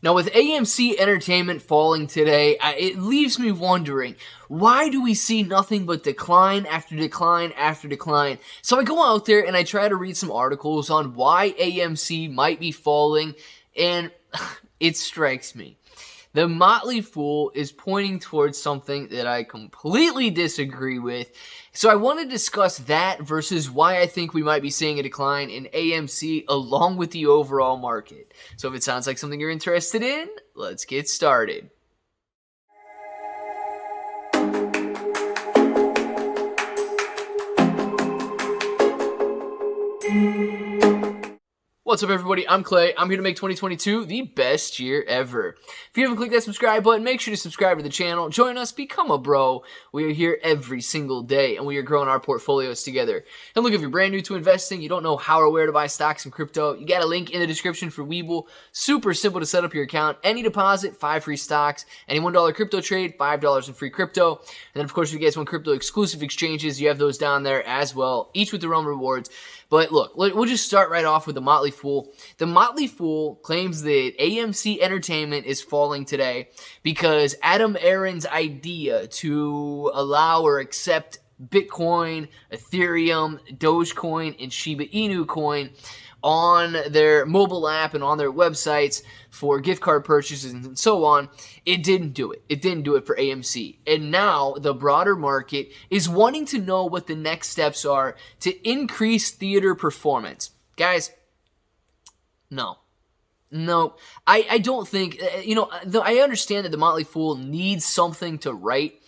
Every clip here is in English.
Now, with AMC Entertainment falling today, it leaves me wondering, why do we see nothing but decline after decline after decline? So I go out there and I try to read some articles on why AMC might be falling, and it strikes me. The Motley Fool is pointing towards something that I completely disagree with. So I want to discuss that versus why I think we might be seeing a decline in AMC along with the overall market. So if it sounds like something you're interested in, let's get started. What's up, everybody? I'm Clay. I'm here to make 2022 the best year ever. If you haven't clicked that subscribe button, make sure to subscribe to the channel. Join us, become a bro. We are here every single day, and we are growing our portfolios together. And look, if you're brand new to investing, you don't know how or where to buy stocks and crypto, you got a link in the description for Webull. Super simple to set up your account. Any deposit, 5 free stocks. Any $1 crypto trade, $5 in free crypto. And then, of course, if you guys want crypto exclusive exchanges, you have those down there as well, each with their own rewards. But look, we'll just start right off with the Motley Fool. The Motley Fool claims that AMC Entertainment is falling today because Adam Aron's idea to allow or accept Bitcoin, Ethereum, Dogecoin, and Shiba Inu coin on their mobile app and on their websites for gift card purchases and so on, it didn't do it. It didn't do it for AMC. And now the broader market is wanting to know what the next steps are to increase theater performance. Guys, no. I don't think, I understand that the Motley Fool needs something to write,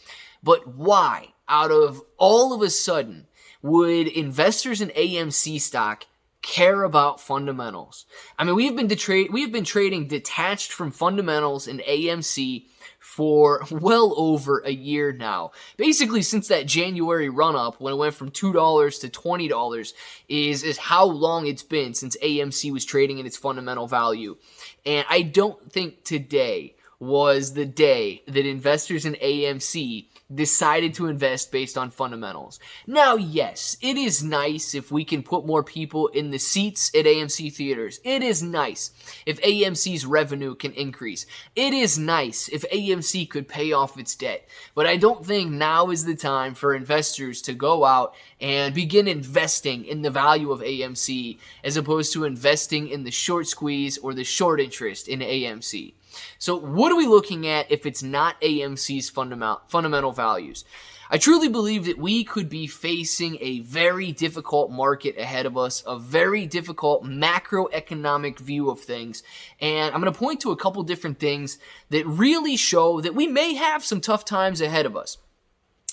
but why, out of all of a sudden, would investors in AMC stock care about fundamentals? I mean, we have been trading detached from fundamentals in AMC for well over a year now. Basically, since that January run-up when it went from $2 to $20 is how long it's been since AMC was trading in its fundamental value. And I don't think today was the day that investors in AMC decided to invest based on fundamentals. Now, yes, it is nice if we can put more people in the seats at AMC theaters. It is nice if AMC's revenue can increase. It is nice if AMC could pay off its debt. But I don't think now is the time for investors to go out and begin investing in the value of AMC as opposed to investing in the short squeeze or the short interest in AMC. So what are we looking at if it's not AMC's fundamental values? I truly believe that we could be facing a very difficult market ahead of us, a very difficult macroeconomic view of things. And I'm going to point to a couple different things that really show that we may have some tough times ahead of us.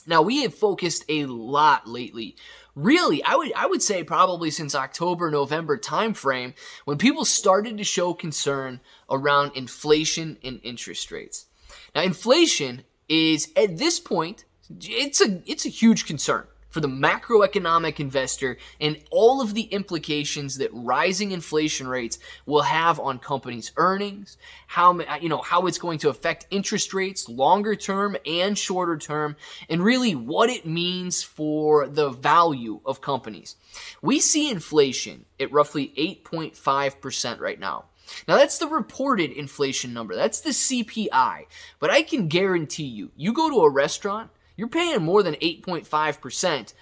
Now, we have focused a lot lately. Really, I would say probably since October, November timeframe, when people started to show concern around inflation and interest rates. Now, inflation is, at this point, it's a huge concern for the macroeconomic investor and all of the implications that rising inflation rates will have on companies' earnings, how it's going to affect interest rates longer term and shorter term, and really what it means for the value of companies. We see inflation at roughly 8.5% right now. Now, that's the reported inflation number. That's the CPI. But I can guarantee you go to a restaurant, you're paying more than 8.5%,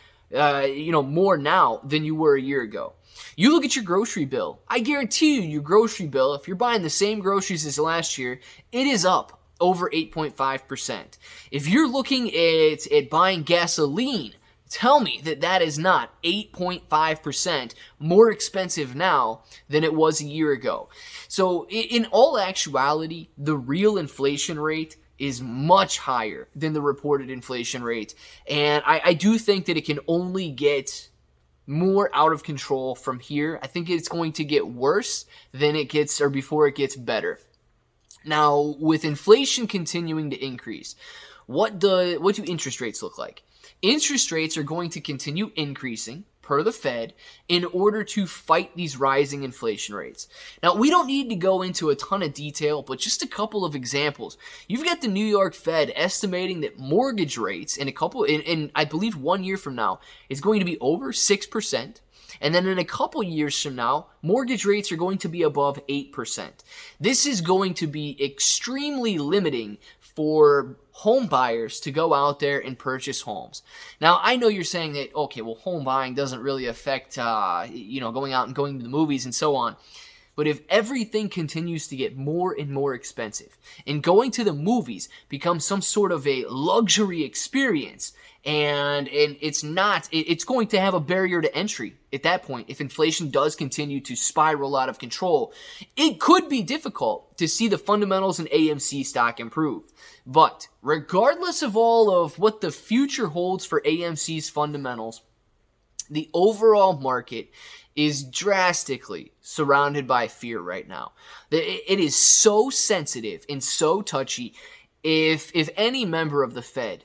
more now than you were a year ago. You look at your grocery bill. I guarantee you your grocery bill, if you're buying the same groceries as last year, it is up over 8.5%. If you're looking at buying gasoline, tell me that is not 8.5% more expensive now than it was a year ago. So in all actuality, the real inflation rate is much higher than the reported inflation rate. And I do think that it can only get more out of control from here. I think it's going to get worse than it gets or before it gets better. Now, with inflation continuing to increase, what do interest rates look like? Interest rates are going to continue increasing per the Fed in order to fight these rising inflation rates. Now, we don't need to go into a ton of detail, but just a couple of examples. You've got the New York Fed estimating that mortgage rates in I believe 1 year from now is going to be over 6%. And then in a couple years from now, mortgage rates are going to be above 8%. This is going to be extremely limiting for home buyers to go out there and purchase homes. Now, I know you're saying that, okay, well, home buying doesn't really affect, going out and going to the movies and so on. But if everything continues to get more and more expensive and going to the movies becomes some sort of a luxury experience and it's going to have a barrier to entry at that point. If inflation does continue to spiral out of control, it could be difficult to see the fundamentals in AMC stock improve. But regardless of all of what the future holds for AMC's fundamentals, the overall market is drastically surrounded by fear right now. It is so sensitive and so touchy. If any member of the Fed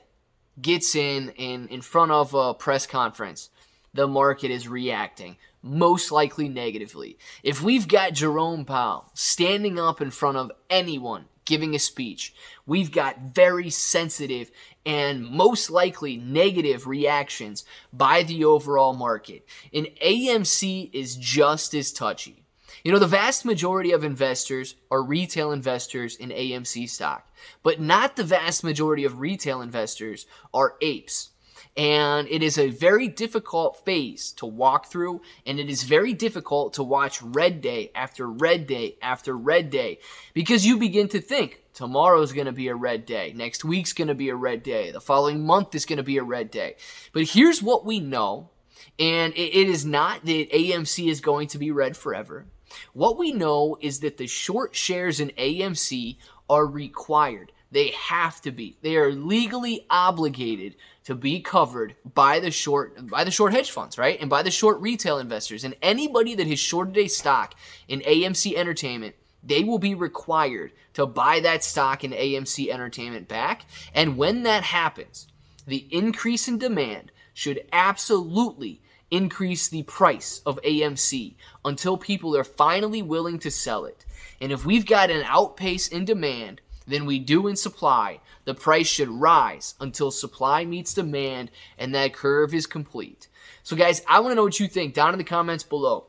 gets in front of a press conference, the market is reacting, most likely negatively. If we've got Jerome Powell standing up in front of anyone giving a speech, we've got very sensitive and most likely negative reactions by the overall market. And AMC is just as touchy. You know, the vast majority of investors are retail investors in AMC stock, but not the vast majority of retail investors are apes. And it is a very difficult phase to walk through, and it is very difficult to watch red day after red day after red day, because you begin to think tomorrow's going to be a red day, next week's going to be a red day, the following month is going to be a red day. But here's what we know, and it is not that AMC is going to be red forever. What we know is that the short shares in AMC are required. They have to be. They are legally obligated to be covered by the short hedge funds, right? And by the short retail investors. And anybody that has shorted a stock in AMC Entertainment, they will be required to buy that stock in AMC Entertainment back. And when that happens, the increase in demand should absolutely increase the price of AMC until people are finally willing to sell it. And if we've got an outpace in demand than we do in supply, the price should rise until supply meets demand and that curve is complete. So guys, I want to know what you think down in the comments below,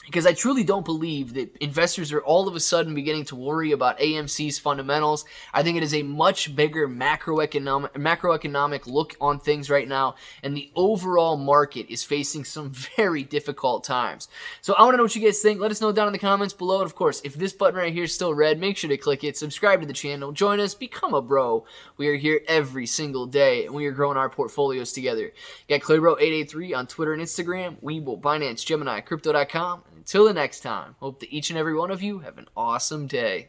because I truly don't believe that investors are all of a sudden beginning to worry about AMC's fundamentals. I think it is a much bigger macroeconomic look on things right now, and the overall market is facing some very difficult times. So I want to know what you guys think. Let us know down in the comments below. And of course, if this button right here is still red, make sure to click it, subscribe to the channel, join us, become a bro. We are here every single day, and we are growing our portfolios together. Got ClayBro883 on Twitter and Instagram, Webull, Binance, Gemini, Crypto.com. Until the next time, hope that each and every one of you have an awesome day.